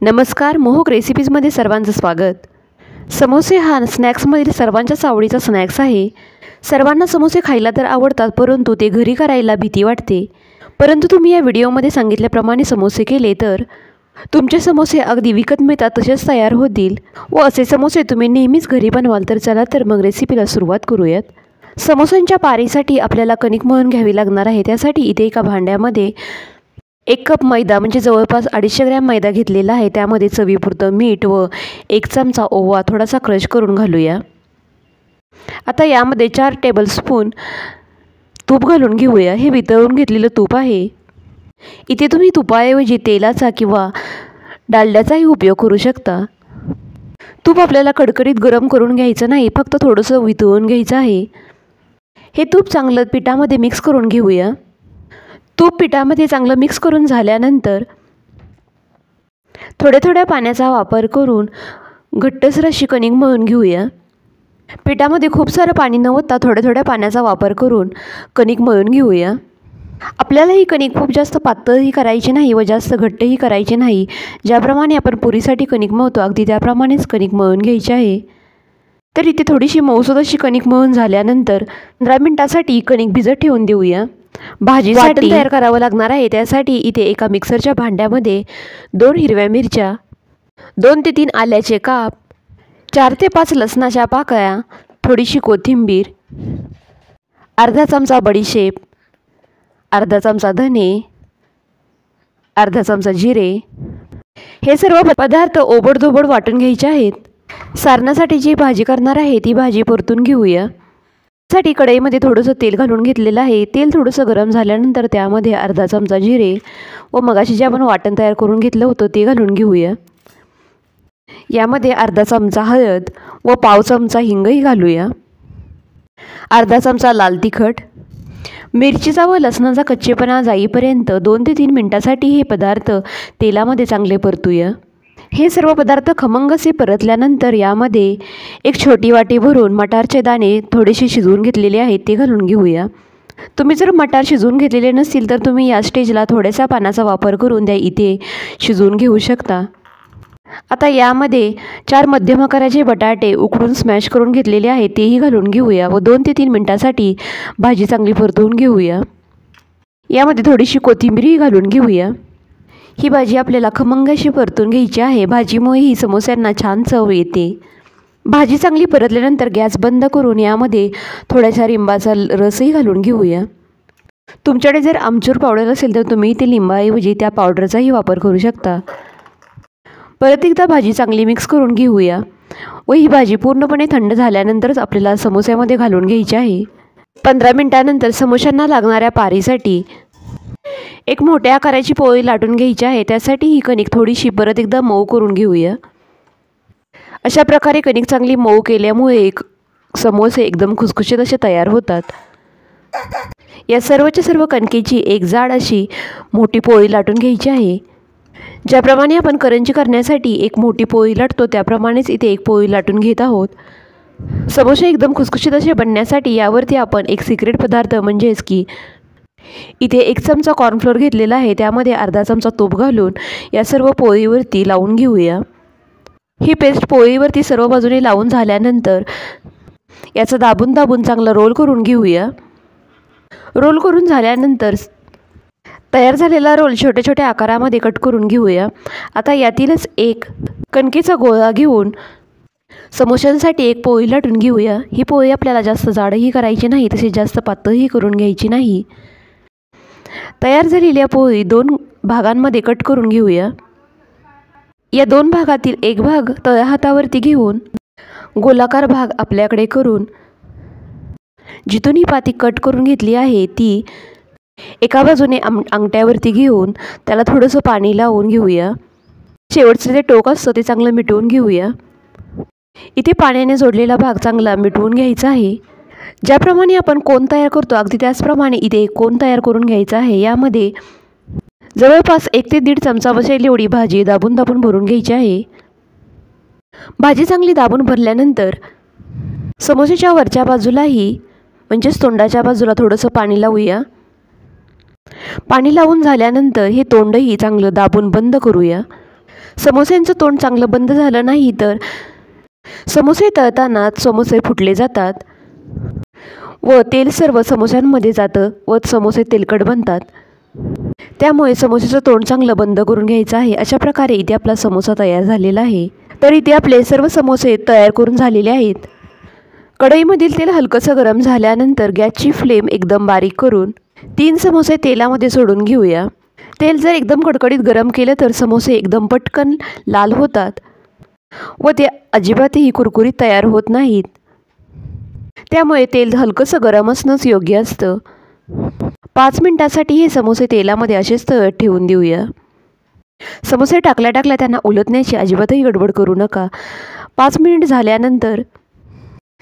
नमस्कार, मोहक रेसिपीजमध्ये सर्वांचं स्वागत। समोसे हा स्नॅक्समधील सर्वांच्याच आवडीचा स्नॅक्स आहे। सर्वांना समोसे खायला तर आवडतात, परंतु ते घरी करायला भीती वाटते। परंतु तुम्ही या व्हिडिओमध्ये सांगितल्याप्रमाणे समोसे केले तर तुमचे समोसे अगदी विकत मिळतात तसेच तयार होतील व असे समोसे तुम्ही नेहमीच घरी बनवाल। तर चला तर मग रेसिपीला सुरुवात करूयात। समोस्यांच्या पारीसाठी आपल्याला कणिक मळून घ्यावी लागणार आहे। त्यासाठी इथे एका भांड्यामध्ये 1 कप मैदा म्हणजे जवळपास 250 ग्रॅम मैदा घेतलेला आहे। त्यामध्ये चवीपुरतं मीठ व 1 चमचा ओवा थोडासा क्रश करून घालूया। आता यामध्ये 4 टेबलस्पून तूप घालून घेऊया। हे वितळून घेतलेलं तूप आहे। इथे तुम्ही तुपाऐवजी तेलाचा किंवा डालड्याचाही उपयोग करू शकता। तूप आपल्याला कडकडीत गरम करून घ्यायचं नाही, फक्त थोडंसं वितळून घ्यायचं आहे। हे तूप चांगलं पिठामध्ये मिक्स करून घेऊया। तूप पिठामध्ये चांगलं मिक्स करून झाल्यानंतर थोड्या पाण्याचा वापर करून घट्टसर अशी कणिक मळून घेऊया। पिठामध्ये खूप सारं पाणी न ओतता थोड्या पाण्याचा वापर करून कणिक मळून घेऊया। आपल्याला ही कणिक खूप जास्त पातळही करायची नाही व जास्त घट्टही करायची नाही। ज्याप्रमाणे आपण पुरीसाठी कणिक मळतो अगदी त्याप्रमाणेच कणिक मळून घ्यायची आहे। तर इथे थोडीशी मऊसूद अशी कणिक मळून झाल्यानंतर 15 मिनिटांसाठी कणिक भिजत ठेवून देऊया। भाजीसाठी तयार करावं लागणार आहे। त्यासाठी इथे एका मिक्सरच्या भांड्यामध्ये 2 हिरव्या मिरच्या, 2 ते 3 आल्याचे काप, 4 ते 5 लसणाच्या पाकळ्या, थोडीशी कोथिंबीर, अर्धा चमचा बडीशेप, अर्धा चमचा धने, अर्धा चमचा जिरे, हे सर्व पदार्थ ओबडधोबड वाटून घ्यायचे आहेत। सारणासाठी जी भाजी करणार आहे ती भाजी परतून घेऊया। साठी कढईमध्ये थोडंसं तेल घालून घेतलेलं आहे। तेल थोडंसं गरम झाल्यानंतर त्यामध्ये अर्धा चमचा जिरे व मगाशी जे आपण वाटण तयार करून घेतलं होतं ते घालून घेऊया। यामध्ये अर्धा चमचा हळद व पाव चमचा हिंगही घालूया। अर्धा चमचा लाल तिखट, मिरचीचा व लसणाचा कच्चेपणा जाईपर्यंत 2 ते 3 मिनिटांसाठी हे पदार्थ तेलामध्ये चांगले परतूया। हे सर्व पदार्थ खमंग असे परतल्यानंतर यामध्ये 1 छोटी वाटी भरून मटारचे दाणे थोडेसे शिजवून घेतलेले आहेत ते घालून घेऊया। तुम्ही जर मटार शिजवून घेतलेले नसतील तर तुम्ही या स्टेजला थोड्याशा पाण्याचा वापर करून त्या इथे शिजवून घेऊ शकता। आता यामध्ये 4 मध्यम आकाराचे बटाटे उकडून स्मॅश करून घेतलेले आहेत तेही घालून घेऊया व 2 ते 3 मिनिटांसाठी भाजी चांगली परतवून घेऊया। यामध्ये थोडीशी कोथिंबीरही घालून घेऊया। ही भाजी आपल्याला खमंग अशी परतून घ्यायची आहे। भाजीमुळे ही समोस्यांना छान चव येते। भाजी चांगली परतल्यानंतर गॅस बंद करून यामध्ये थोडासा लिंबाचा रसही घालून घेऊया। तुमच्याकडे जर आमचूर पावडर असेल तर तुम्ही ते लिंबाऐवजी त्या पावडरचाही वापर करू शकता। परत एकदा भाजी चांगली मिक्स करून घेऊया व ही भाजी पूर्णपणे थंड झाल्यानंतरच आपल्याला समोस्यामध्ये घालून घ्यायची आहे। 15 मिनिटांनंतर समोस्यांना लागणाऱ्या पारीसाठी 1 मोठ्या आकाराची पोळी लाटून घ्यायची आहे। त्यासाठी ही कणिक थोडीशी परत एकदा मऊ करून घेऊया। अशा प्रकारे कणिक चांगली मऊ केल्यामुळे समोसे एकदम खुसखुशीत असे तयार होतात। या सर्वच्या सर्व कणकेची एक जाड अशी मोठी पोळी लाटून घ्यायची आहे। ज्याप्रमाणे आपण करंजी करण्यासाठी 1 मोठी पोळी लाटतो त्याप्रमाणेच इथे 1 पोळी लाटून घेत आहोत। समोसे एकदम खुसखुशीत असे बनण्यासाठी यावरती आपण एक सिक्रेट पदार्थ म्हणजेच की इथे 1 चमचा कॉर्नफ्लोअर घेतलेला आहे। त्यामध्ये अर्धा चमचा तूप घालून या सर्व पोळीवरती लावून घेऊया। ही पेस्ट पोळीवरती सर्व बाजूने लावून झाल्यानंतर याचा दाबून चांगला रोल करून घेऊया। रोल करून झाल्यानंतर तयार झालेला रोल छोट्या आकारामध्ये कट करून घेऊया। आता यातीलच एक कणकेचा गोळा घेऊन समोस्यांसाठी 1 पोळी लाटून घेऊया। ही पोळी आपल्याला जास्त जाडही करायची नाही तसेच जास्त पातळही करून घ्यायची नाही। तयार झालेल्या पोळी 2 भागांमध्ये कट करून घेऊया। या 2 भागातील एक भाग तळ्या हातावरती घेऊन गोलाकार भाग आपल्याकडे करून जिथून ही पाती कट करून घेतली आहे ती एका बाजूने अंगठ्यावरती घेऊन त्याला थोडंसं पाणी लावून घेऊया। शेवटचे जे टोक असतं ते चांगलं मिटवून घेऊया। इथे पाण्याने जोडलेला भाग चांगला मिटवून घ्यायचा आहे। ज्याप्रमाणे आपण कोन तयार करतो अगदी त्याचप्रमाणे इथे एक कोन तयार करून घ्यायचा आहे। यामध्ये जवळपास 1 ते 1.5 चमचा बसेल एवढी भाजी दाबून भरून घ्यायची आहे। भाजी चांगली दाबून भरल्यानंतर समोसेच्या वरच्या बाजूलाही म्हणजेच तोंडाच्या बाजूला थोडंसं पाणी लावूया। पाणी लावून झाल्यानंतर हे तोंडही चांगलं दाबून बंद करूया। समोस्यांचं तोंड चांगलं बंद झालं नाही तर समोसे तळताना समोसे फुटले जातात व तेल सर्व समोस्यांमध्ये जातं व समोसे तेलकट बनतात. त्यामुळे समोसेचं तोंड चांगलं बंद करून घ्यायचं आहे. अशा प्रकारे इथे आपला समोसा तयार झालेला आहे. तर इथे आपले सर्व समोसे तयार करून झालेले आहेत. कढईमधील तेल हलकंसं गरम झाल्यानंतर गॅसची फ्लेम एकदम बारीक करून 3 समोसे तेलामध्ये सोडून घेऊया. तेल जर एकदम कडकडीत गरम केलं तर समोसे एकदम पटकन लाल होतात व ते अजिबातही कुरकुरीत तयार होत नाहीत. त्यामुळे तेल हलकंसं गरम असणंच योग्य असतं. 5 मिनिटांसाठी हे समोसे तेलामध्ये असेच तळत ठेवून देऊया. समोसे टाकल्या त्यांना उलटण्याची अजिबातही गडबड करू नका. 5 मिनिट झाल्यानंतर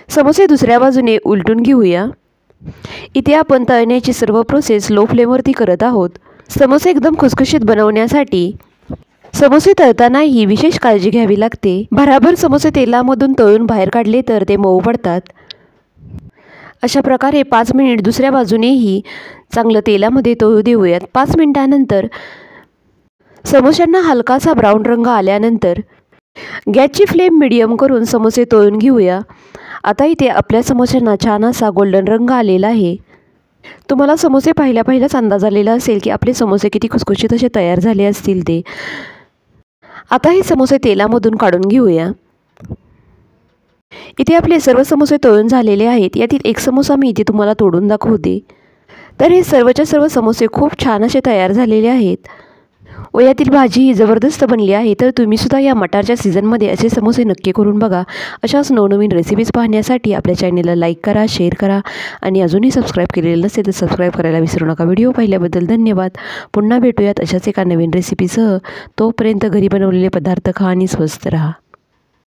समोसे दुसऱ्या बाजूने उलटून घेऊया. इथे आपण तळण्याची सर्व प्रोसेस लो फ्लेमवरती करत आहोत. समोसे एकदम खुसखुशीत बनवण्यासाठी समोसे तळतानाही विशेष काळजी घ्यावी लागते. भराभर समोसे तेलामधून तळून बाहेर काढले तर ते मऊ पडतात. अशा प्रकारे 5 मिनिट दुसऱ्या बाजूनेही चांगलं तेलामध्ये तळू देऊयात. 5 मिनिटानंतर समोस्यांना हलकासा ब्राऊन रंग आल्यानंतर गॅसची फ्लेम मिडियम करून समोसे तळून घेऊया. आता इथे आपल्या समोस्यांना छान असा गोल्डन रंग आलेला आहे. तुम्हाला समोसे पहिल्याच अंदाज आलेला असेल की आपले समोसे किती खुसखुशीत असे तयार झाले असतील ते. आता हे समोसे तेलामधून काढून घेऊया. इथे आपले सर्व समोसे तळून झालेले आहेत. यातील एक समोसा मी इथे तुम्हाला तोडून दाखवते. तर हे सर्वच्या सर्व समोसे खूप छान असे तयार झालेले आहेत व यातील भाजी ही जबरदस्त बनली आहे. तर तुम्हीसुद्धा या मटारच्या सीझनमध्ये असे समोसे नक्की करून बघा. अशाच नवनवीन रेसिपीज पाहण्यासाठी आपल्या चॅनेलला लाईक करा, शेअर करा आणि अजूनही सबस्क्राईब केलेलं नसेल तर सबस्क्राईब करायला विसरू नका. व्हिडिओ पाहिल्याबद्दल धन्यवाद. पुन्हा भेटूयात अशाच एका नवीन रेसिपीसह. तोपर्यंत घरी बनवलेले पदार्थ खा आणि स्वस्थ राहा.